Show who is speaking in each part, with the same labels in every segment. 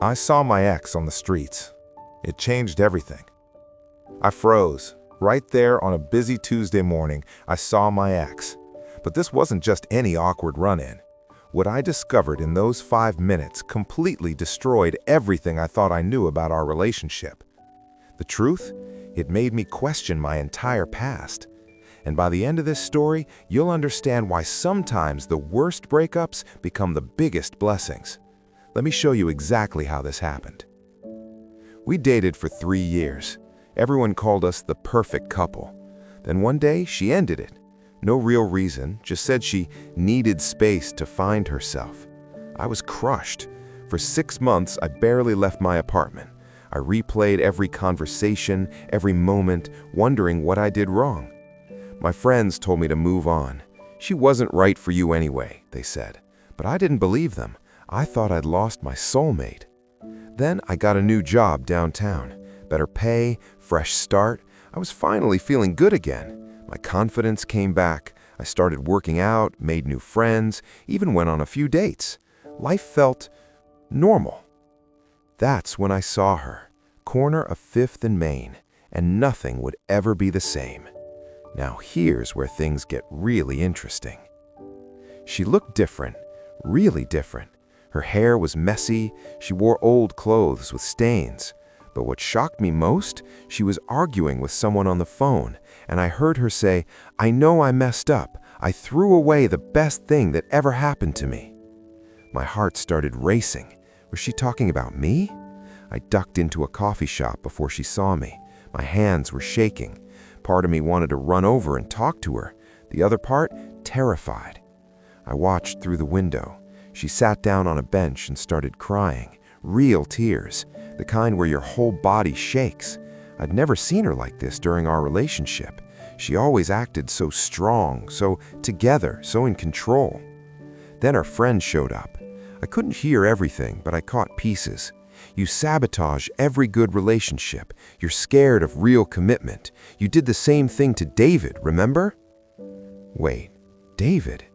Speaker 1: I saw my ex on the streets. It changed everything. I froze. Right there on a busy Tuesday morning, I saw my ex. But this wasn't just any awkward run-in. What I discovered in those 5 minutes completely destroyed everything I thought I knew about our relationship. The truth? It made me question my entire past. And by the end of this story, you'll understand why sometimes the worst breakups become the biggest blessings. Let me show you exactly how this happened. We dated for 3 years. Everyone called us the perfect couple. Then one day, she ended it. No real reason, just said she needed space to find herself. I was crushed. For 6 months, I barely left my apartment. I replayed every conversation, every moment, wondering what I did wrong. My friends told me to move on. She wasn't right for you anyway, they said. But I didn't believe them. I thought I'd lost my soulmate. Then I got a new job downtown. Better pay, fresh start. I was finally feeling good again. My confidence came back. I started working out, made new friends, even went on a few dates. Life felt normal. That's when I saw her, corner of 5th and Main, and nothing would ever be the same. Now here's where things get really interesting. She looked different, really different. Her hair was messy, she wore old clothes with stains. But what shocked me most, she was arguing with someone on the phone, and I heard her say, "I know I messed up. I threw away the best thing that ever happened to me." My heart started racing. Was she talking about me? I ducked into a coffee shop before she saw me. My hands were shaking. Part of me wanted to run over and talk to her. The other part, terrified. I watched through the window. She sat down on a bench and started crying. Real tears, the kind where your whole body shakes. I'd never seen her like this during our relationship. She always acted so strong, so together, so in control. Then her friend showed up. I couldn't hear everything, but I caught pieces. "You sabotage every good relationship. You're scared of real commitment. You did the same thing to David, remember?" Wait, David?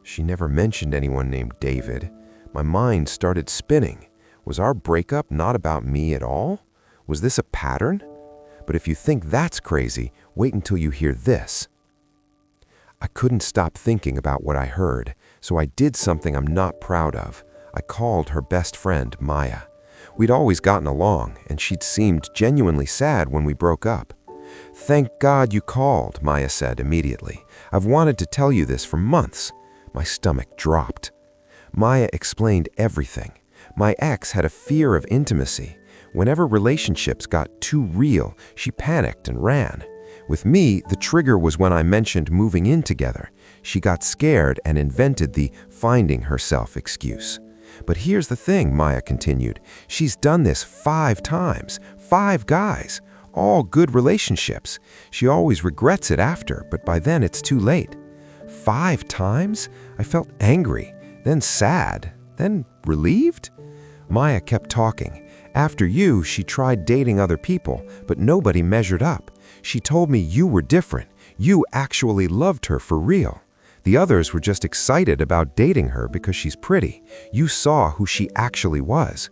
Speaker 1: She never mentioned anyone named David. My mind started spinning. Was our breakup not about me at all? Was this a pattern? But if you think that's crazy, wait until you hear this. I couldn't stop thinking about what I heard, so I did something I'm not proud of. I called her best friend, Maya. We'd always gotten along, and she'd seemed genuinely sad when we broke up. "Thank God you called," Maya said immediately. "I've wanted to tell you this for months." My stomach dropped. Maya explained everything. My ex had a fear of intimacy. Whenever relationships got too real, she panicked and ran. With me, the trigger was when I mentioned moving in together. She got scared and invented the finding herself excuse. But here's the thing, Maya continued. She's done this 5 times, 5 guys, all good relationships. She always regrets it after, but by then it's too late. 5 times? I felt angry, then sad, then relieved. Maya kept talking. After you, she tried dating other people, but nobody measured up. She told me you were different. You actually loved her for real. The others were just excited about dating her because she's pretty. You saw who she actually was.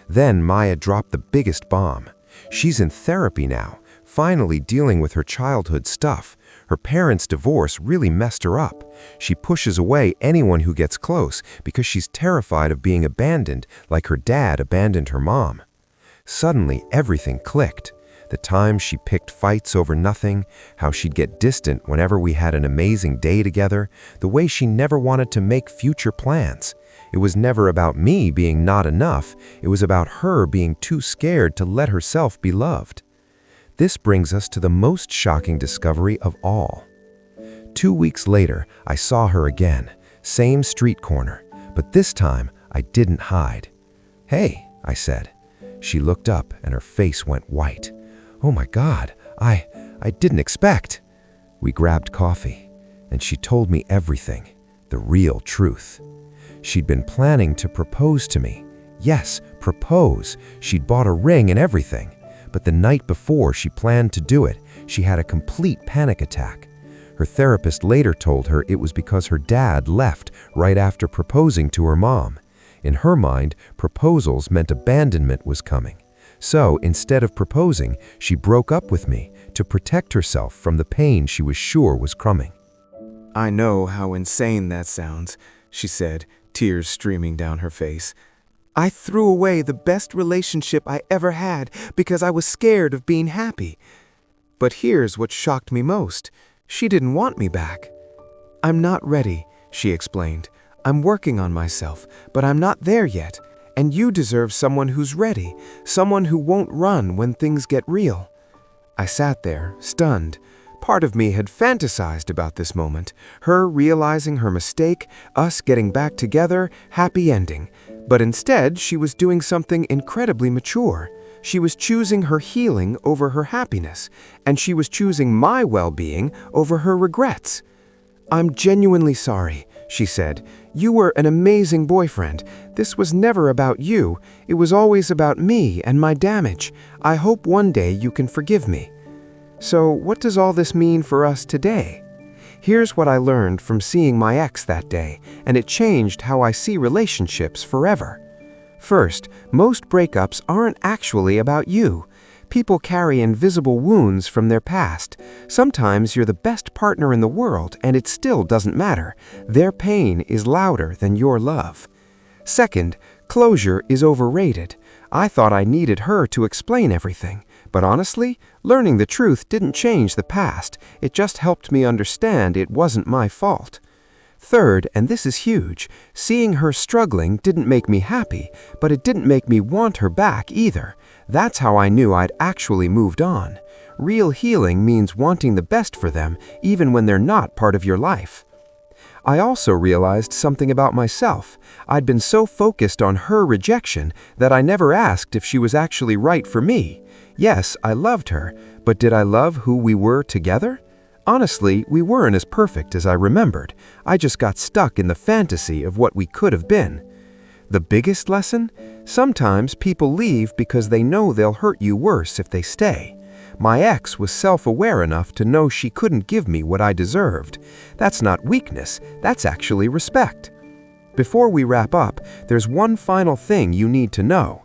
Speaker 1: Then Maya dropped the biggest bomb. She's in therapy now, finally dealing with her childhood stuff. Her parents' divorce really messed her up. She pushes away anyone who gets close because she's terrified of being abandoned like her dad abandoned her mom. Suddenly, everything clicked. The times she picked fights over nothing, how she'd get distant whenever we had an amazing day together, the way she never wanted to make future plans. It was never about me being not enough. It was about her being too scared to let herself be loved. This brings us to the most shocking discovery of all. 2 weeks later, I saw her again, same street corner, but this time I didn't hide. "Hey," I said. She looked up and her face went white. "Oh my God, I didn't expect." We grabbed coffee, and she told me everything, the real truth. She'd been planning to propose to me. Yes, propose. She'd bought a ring and everything. But the night before she planned to do it, she had a complete panic attack. Her therapist later told her it was because her dad left right after proposing to her mom.
Speaker 2: In her mind, proposals meant abandonment was coming. So, instead of proposing, she broke up with me to protect herself from the pain she was sure was coming.
Speaker 3: "I know how insane that sounds," she said, tears streaming down her face. "I threw away the best relationship I ever had because I was scared of being happy. But here's what shocked me most. She didn't want me back." "I'm not ready," she explained. "I'm working on myself, but I'm not there yet. And you deserve someone who's ready, someone who won't run when things get real." I sat there, stunned. Part of me had fantasized about this moment, her realizing her mistake, us getting back together, happy ending. But instead, she was doing something incredibly mature. She was choosing her healing over her happiness, and she was choosing my well-being over her regrets. "I'm genuinely sorry," she said. "You were an amazing boyfriend. This was never about you. It was always about me and my damage. I hope one day you can forgive me." So, what does all this mean for us today? Here's what I learned from seeing my ex that day, and it changed how I see relationships forever. First, most breakups aren't actually about you. People carry invisible wounds from their past. Sometimes you're the best partner in the world, and it still doesn't matter. Their pain is louder than your love. Second, closure is overrated. I thought I needed her to explain everything. But honestly, learning the truth didn't change the past. It just helped me understand it wasn't my fault. Third, and this is huge, seeing her struggling didn't make me happy, but it didn't make me want her back either. That's how I knew I'd actually moved on. Real healing means wanting the best for them, even when they're not part of your life. I also realized something about myself. I'd been so focused on her rejection that I never asked if she was actually right for me. Yes, I loved her, but did I love who we were together? Honestly, we weren't as perfect as I remembered. I just got stuck in the fantasy of what we could have been. The biggest lesson? Sometimes people leave because they know they'll hurt you worse if they stay. My ex was self-aware enough to know she couldn't give me what I deserved. That's not weakness, that's actually respect. Before we wrap up, there's one final thing you need to know.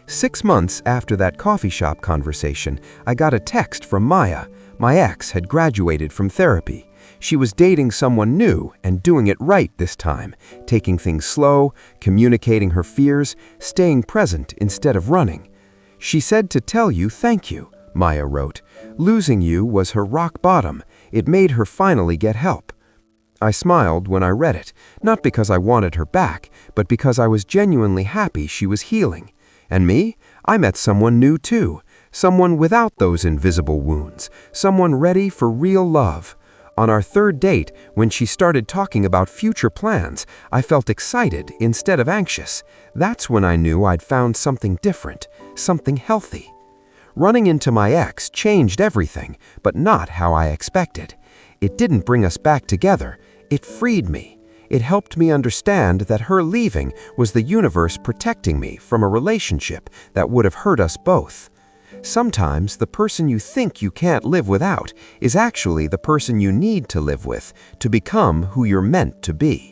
Speaker 3: 6 months after that coffee shop conversation, I got a text from Maya. My ex had graduated from therapy. She was dating someone new and doing it right this time, taking things slow, communicating her fears, staying present instead of running. "She said to tell you thank you," Maya wrote. "Losing you was her rock bottom. It made her finally get help." I smiled when I read it, not because I wanted her back, but because I was genuinely happy she was healing. And me? I met someone new too. Someone without those invisible wounds. Someone ready for real love. On our third date, when she started talking about future plans, I felt excited instead of anxious. That's when I knew I'd found something different, something healthy. Running into my ex changed everything, but not how I expected. It didn't bring us back together. It freed me. It helped me understand that her leaving was the universe protecting me from a relationship that would have hurt us both. Sometimes the person you think you can't live without is actually the person you need to live with to become who you're meant to be.